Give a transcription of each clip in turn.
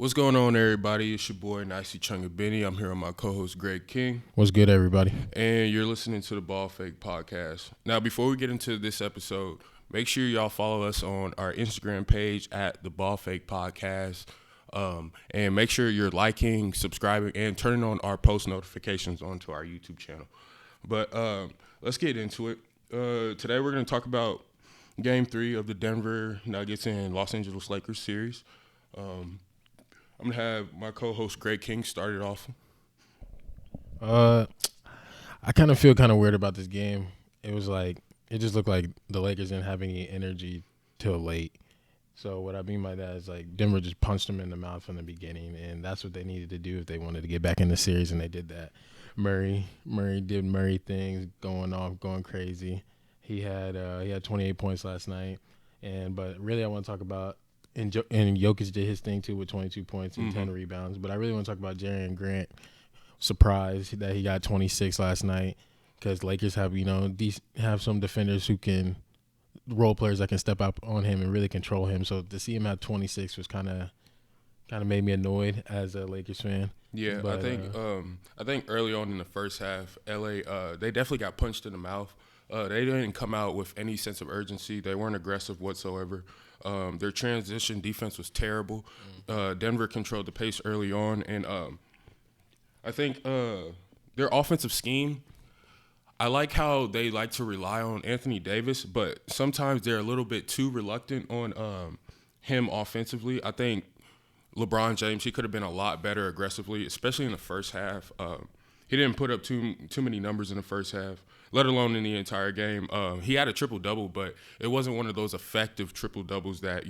What's going on, everybody? It's your boy, Nicey Chunga Benny. I'm here with my co-host, Greg King. What's good, everybody? And you're listening to the Ball Fake Podcast. Now, before we get into this episode, make sure y'all follow us on our Instagram page at the Ball Fake Podcast. And make sure you're liking, subscribing, and turning on our post notifications onto our YouTube channel. But let's get into it. Today, we're going to talk about Game 3 of the Denver Nuggets and Los Angeles Lakers series. I'm going to have my co-host, Greg King, start it off. I kind of feel kind of weird about this game. It just looked like the Lakers didn't have any energy till late. So what I mean by that is like Denver just punched them in the mouth from the beginning, and that's what they needed to do if they wanted to get back in the series, and they did that. Murray did Murray things, going off, going crazy. He had 28 points last night, but really I want to talk about and Jokic did his thing too with 22 points and 10 rebounds. But I really want to talk about Jerry Grant. Surprised that he got 26 last night because Lakers have have some defenders who can role players that can step up on him and really control him. So to see him at 26 was kind of made me annoyed as a Lakers fan. Yeah, but, I think early on in the first half, LA they definitely got punched in the mouth. They didn't come out with any sense of urgency. They weren't aggressive whatsoever. Their transition defense was terrible. Denver controlled the pace early on, and I think their offensive scheme, I like how they like to rely on Anthony Davis, but sometimes they're a little bit too reluctant on him offensively. I think LeBron James, he could have been a lot better aggressively, especially in the first half. He didn't put up too many numbers in the first half, let alone in the entire game. He had a triple-double, but it wasn't one of those effective triple-doubles that,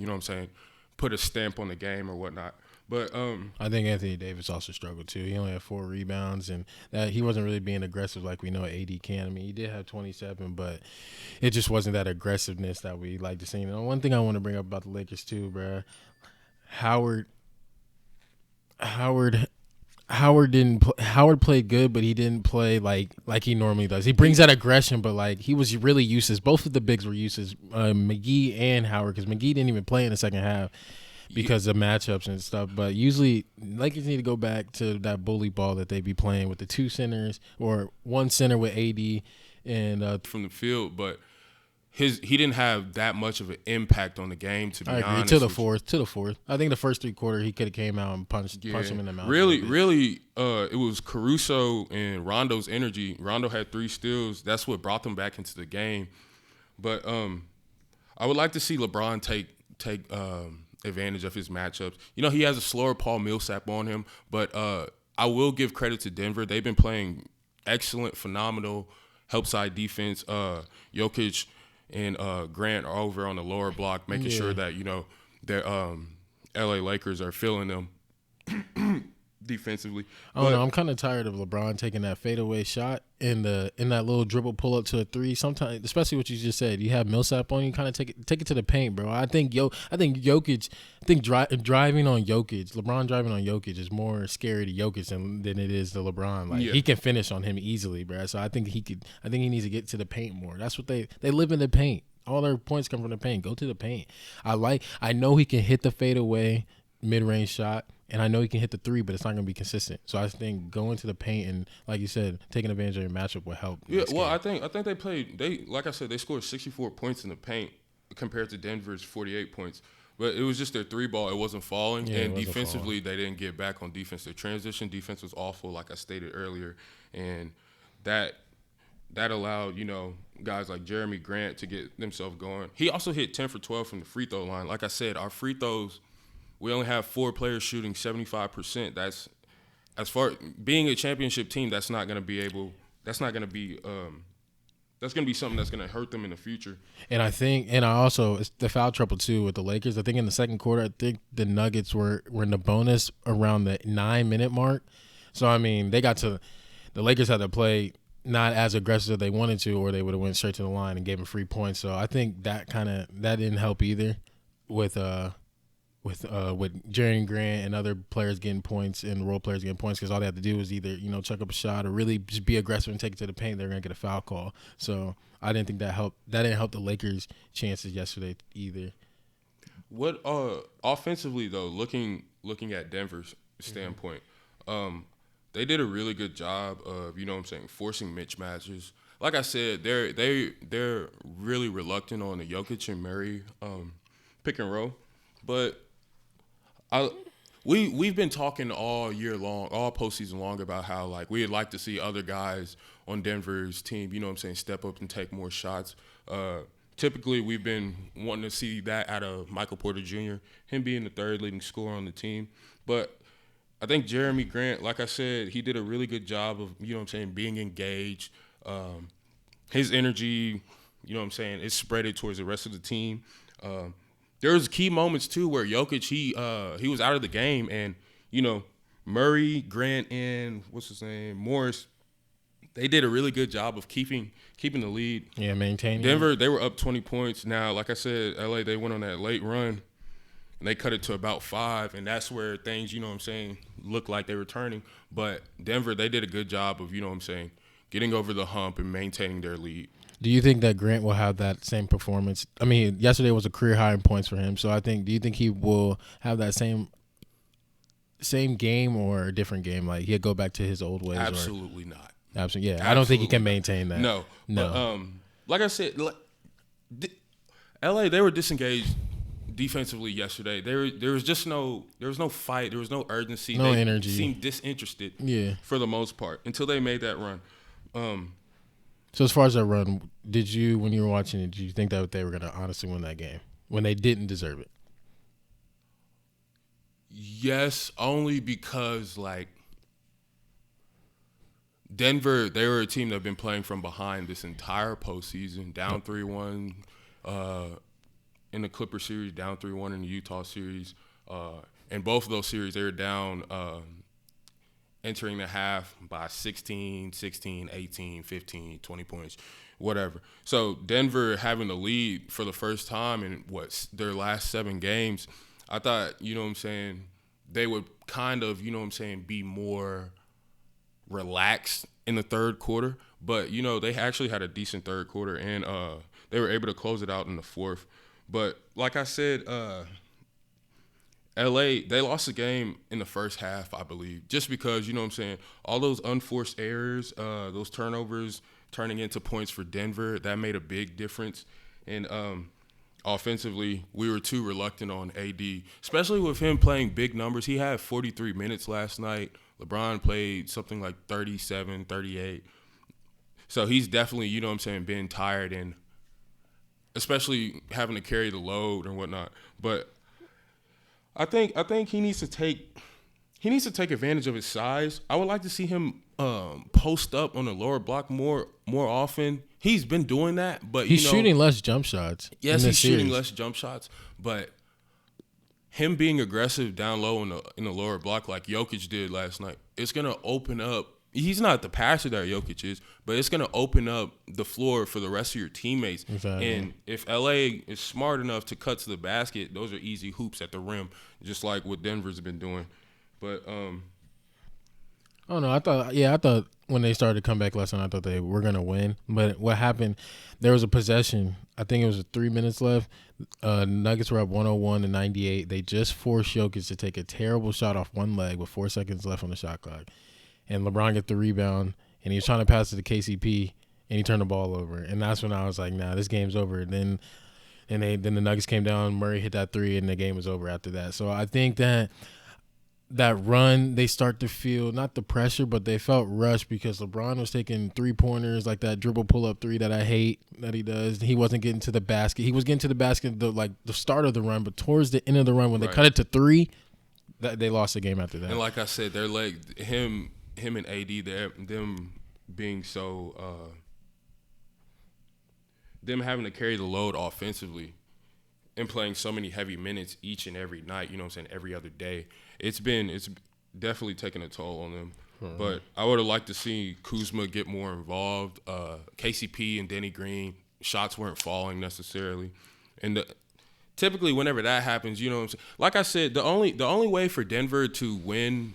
put a stamp on the game or whatnot. But I think Anthony Davis also struggled too. He only had 4 rebounds, and that he wasn't really being aggressive like we know AD can. I mean, he did have 27, but it just wasn't that aggressiveness that we like to see. And one thing I want to bring up about the Lakers too, bro, Howard played good, but he didn't play like he normally does. He brings that aggression, but like he was really useless. Both of the bigs were useless, McGee and Howard, because McGee didn't even play in the second half because of matchups and stuff. But usually Lakers need to go back to that bully ball that they be playing with the 2 centers or 1 center with AD and from the field, but he didn't have that much of an impact on the game, to be honest. I agree. To the fourth. I think the first 3 quarters he could have came out and punched him in the mouth. Really, it was Caruso and Rondo's energy. Rondo had 3 steals. That's what brought them back into the game. But I would like to see LeBron take advantage of his matchups. He has a slower Paul Millsap on him, but I will give credit to Denver. They've been playing excellent, phenomenal help side defense. Jokic and Grant are over on the lower block, making sure that their LA Lakers are filling them defensively. I'm kind of tired of LeBron taking that fadeaway shot in that little dribble pull up to a 3. Sometimes, especially what you just said, you have Millsap on you, kind of take it to the paint, bro. I think Jokic, driving on Jokic, LeBron driving on Jokic is more scary to Jokic than it is to LeBron. Like he can finish on him easily, bro. So I think he needs to get to the paint more. That's what they live in the paint. All their points come from the paint. Go to the paint. I know he can hit the fadeaway mid-range shot, and I know he can hit the 3, but it's not going to be consistent. So I think going to the paint and, like you said, taking advantage of your matchup will help. Yeah, well, I think they played. Like I said, they scored 64 points in the paint compared to Denver's 48 points. But it was just their 3 ball; it wasn't falling, and defensively they didn't get back on defense. Their transition defense was awful, like I stated earlier, and that allowed guys like Jeremy Grant to get themselves going. He also hit 10 for 12 from the free throw line. Like I said, our free throws. We only have 4 players shooting 75%. That's, as far being a championship team, that's going to be something that's going to hurt them in the future. And it's the foul trouble too with the Lakers. I think in the second quarter, I think the Nuggets were in the bonus around the 9-minute mark. So I mean, the Lakers had to play not as aggressive as they wanted to, or they would have went straight to the line and gave them free points. So I think that didn't help either with Jerry Grant and other players getting points and role players getting points, because all they have to do is either chuck up a shot or really just be aggressive and take it to the paint. They're gonna get a foul call. So I didn't think that helped. That didn't help the Lakers' chances yesterday either. What offensively though, looking looking at Denver's standpoint, they did a really good job of, forcing mismatches. Like I said, they're really reluctant on the Jokic and Murray pick and roll, but we've been talking all year long, all postseason long, about how like we'd like to see other guys on Denver's team, step up and take more shots. Typically, we've been wanting to see that out of Michael Porter Jr., him being the third leading scorer on the team. But I think Jeremy Grant, like I said, he did a really good job of, being engaged. His energy, is spread towards the rest of the team. There was key moments, too, where Jokic, he was out of the game. And, Murray, Grant, and Morris, they did a really good job of keeping the lead. Yeah, maintaining. Denver, they were up 20 points. Now, like I said, LA, they went on that late run, and they cut it to about 5, and that's where things, looked like they were turning. But Denver, they did a good job of, getting over the hump and maintaining their lead. Do you think that Grant will have that same performance? I mean, yesterday was a career high in points for him, so do you think he will have that same game or a different game? Like he'll go back to his old ways? Absolutely not. Absolutely, yeah. Absolutely. I don't think he can maintain that. No. But, like I said, LA, they were disengaged defensively yesterday. There was no fight. There was no urgency. No they energy. Seemed disinterested. Yeah. For the most part, until they made that run. So as far as that run, when you were watching it, did you think that they were going to honestly win that game when they didn't deserve it? Yes, only because like Denver, they were a team that have been playing from behind this entire postseason, down 3-1 in the Clipper series, down 3-1 in the Utah series. In both of those series, they were down entering the half by 16, 18, 15, 20 points, whatever. So Denver having the lead for the first time in their last 7 games, I thought, they would kind of, be more relaxed in the third quarter. But, they actually had a decent third quarter, and they were able to close it out in the fourth. But like I said, LA, they lost the game in the first half, I believe, just because, all those unforced errors, those turnovers turning into points for Denver, that made a big difference. And offensively, we were too reluctant on AD, especially with him playing big numbers. He had 43 minutes last night. LeBron played something like 37, 38. So he's definitely, been tired, and especially having to carry the load and whatnot. But I think he needs to take advantage of his size. I would like to see him post up on the lower block more often. He's been doing that, but he's shooting less jump shots. Yes, he's shooting less jump shots, but him being aggressive down low in the lower block like Jokic did last night, it's gonna open up. He's not the passer that Jokic is, but it's gonna open up the floor for the rest of your teammates. Exactly. And if LA is smart enough to cut to the basket, those are easy hoops at the rim, just like what Denver's been doing. But oh no, I thought when they started to come back last night, I thought they were gonna win. But what happened? There was a possession. I think it was 3 minutes left. Nuggets were up 101-98. They just forced Jokic to take a terrible shot off one leg with 4 seconds left on the shot clock, and LeBron get the rebound, and he was trying to pass it to KCP, and he turned the ball over. And that's when I was like, nah, this game's over. Then the Nuggets came down. Murray hit that 3, and the game was over after that. So I think that run, they start to feel not the pressure, but they felt rushed because LeBron was taking 3-pointers, like that dribble pull-up 3 that I hate that he does. He wasn't getting to the basket. He was getting to the basket the start of the run, but towards the end of the run when they cut it to 3, they lost the game after that. And like I said, their leg, him and AD, them being so them having to carry the load offensively and playing so many heavy minutes each and every night, every other day. It's definitely taken a toll on them. Mm-hmm. But I would have liked to see Kuzma get more involved. KCP and Denny Green, shots weren't falling necessarily. And typically whenever that happens, like I said, the only way for Denver to win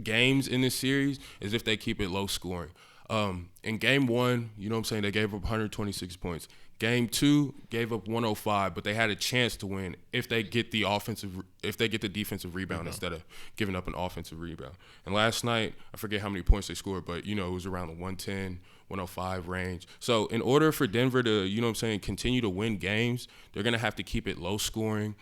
games in this series is if they keep it low scoring. In game 1, you know what I'm saying, they gave up 126 points. Game 2 gave up 105, but they had a chance to win if they get the defensive rebound instead of giving up an offensive rebound. And last night, I forget how many points they scored, but it was around the 110, 105 range. So in order for Denver to, continue to win games, they're going to have to keep it low scoring.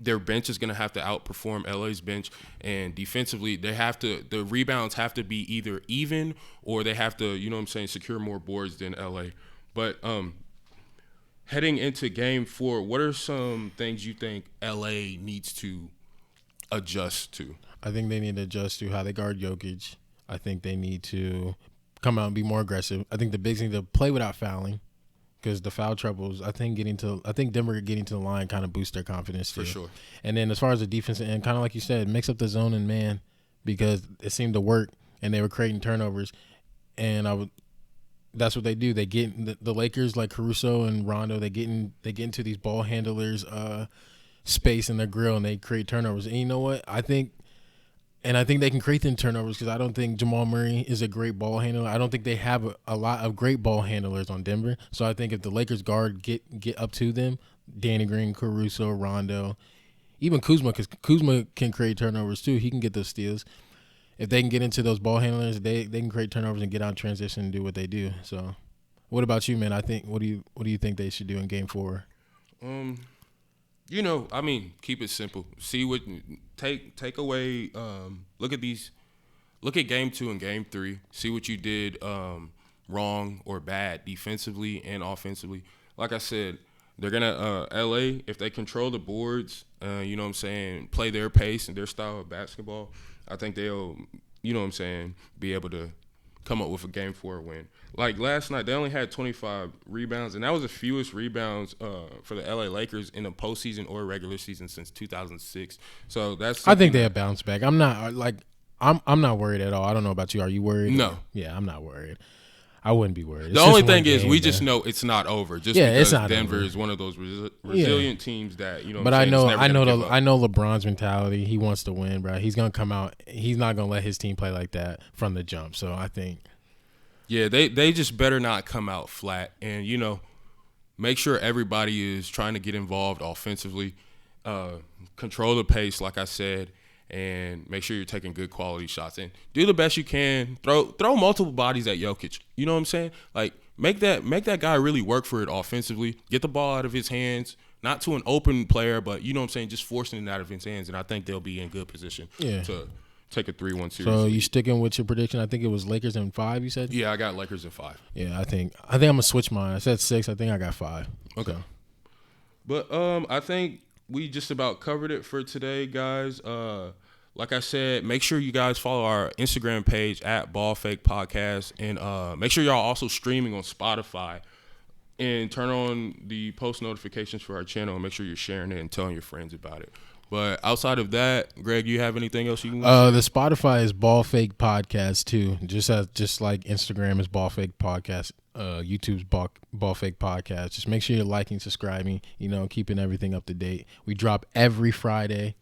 Their bench is going to have to outperform LA's bench, and defensively the rebounds have to be either even or they have to, secure more boards than LA. But heading into game 4, what are some things you think LA needs to adjust to? I think they need to adjust to how they guard Jokic. I think they need to come out and be more aggressive. I think the big thing to play without fouling, because the foul troubles, I think Denver getting to the line kind of boosts their confidence too. For sure. And then as far as the defensive end, kind of like you said, mix up the zone and man, because it seemed to work and they were creating turnovers. And that's what they do. They get the Lakers, like Caruso and Rondo, they get into these ball handlers space in their grill and they create turnovers. And you know what? I think they can create them turnovers because I don't think Jamal Murray is a great ball handler. I don't think they have a lot of great ball handlers on Denver. So I think if the Lakers guard get up to them, Danny Green, Caruso, Rondo, even Kuzma, because Kuzma can create turnovers too. He can get those steals. If they can get into those ball handlers, they can create turnovers and get out in transition and do what they do. So, what about you, man? I think what do you think they should do in Game 4? Keep it simple. See what take away. Look at Game 2 and Game 3. See what you did wrong or bad defensively and offensively. Like I said, they're gonna LA, if they control the boards, play their pace and their style of basketball. I think they'll, be able to come up with a Game 4 win. Like last night, they only had 25 rebounds, and that was the fewest rebounds for the LA Lakers in the postseason or regular season since 2006. So I think they have bounced back. I'm not worried at all. I don't know about you. Are you worried? No. Yeah, I'm not worried. I wouldn't be worried. The only thing is we just know it's not over. Just because it's not Denver over. is one of those resilient teams that But I know LeBron's mentality. He wants to win, bro. He's gonna come out. He's not gonna let his team play like that from the jump. So I think. Yeah, they just better not come out flat, and make sure everybody is trying to get involved offensively, control the pace, like I said. And make sure you're taking good quality shots and do the best you can. Throw multiple bodies at Jokic. You know what I'm saying? Like make that guy really work for it offensively. Get the ball out of his hands, not to an open player, but just forcing it out of his hands. And I think they'll be in good position to take a 3-1 series. So you sticking with your prediction? I think it was Lakers in 5. You said? Yeah, I got Lakers in 5. Yeah, I think I'm gonna switch mine. I said 6. I think I got 5. Okay. So. But I think we just about covered it for today, guys. Like I said, make sure you guys follow our Instagram page at Ball Fake Podcast, and make sure y'all also streaming on Spotify, and turn on the post notifications for our channel, and make sure you're sharing it and telling your friends about it. But outside of that, Greg, you have anything else you can say? The Spotify is Ball Fake Podcast too, just like Instagram is Ball Fake Podcast. YouTube's Ball Fake Podcast. Just make sure you're liking, subscribing, keeping everything up to date. We drop every Friday,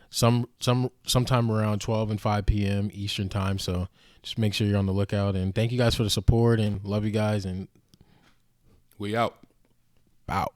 sometime around 12 and 5 p.m. Eastern time. So just make sure you're on the lookout. And thank you guys for the support, and love you guys. And we out. Out.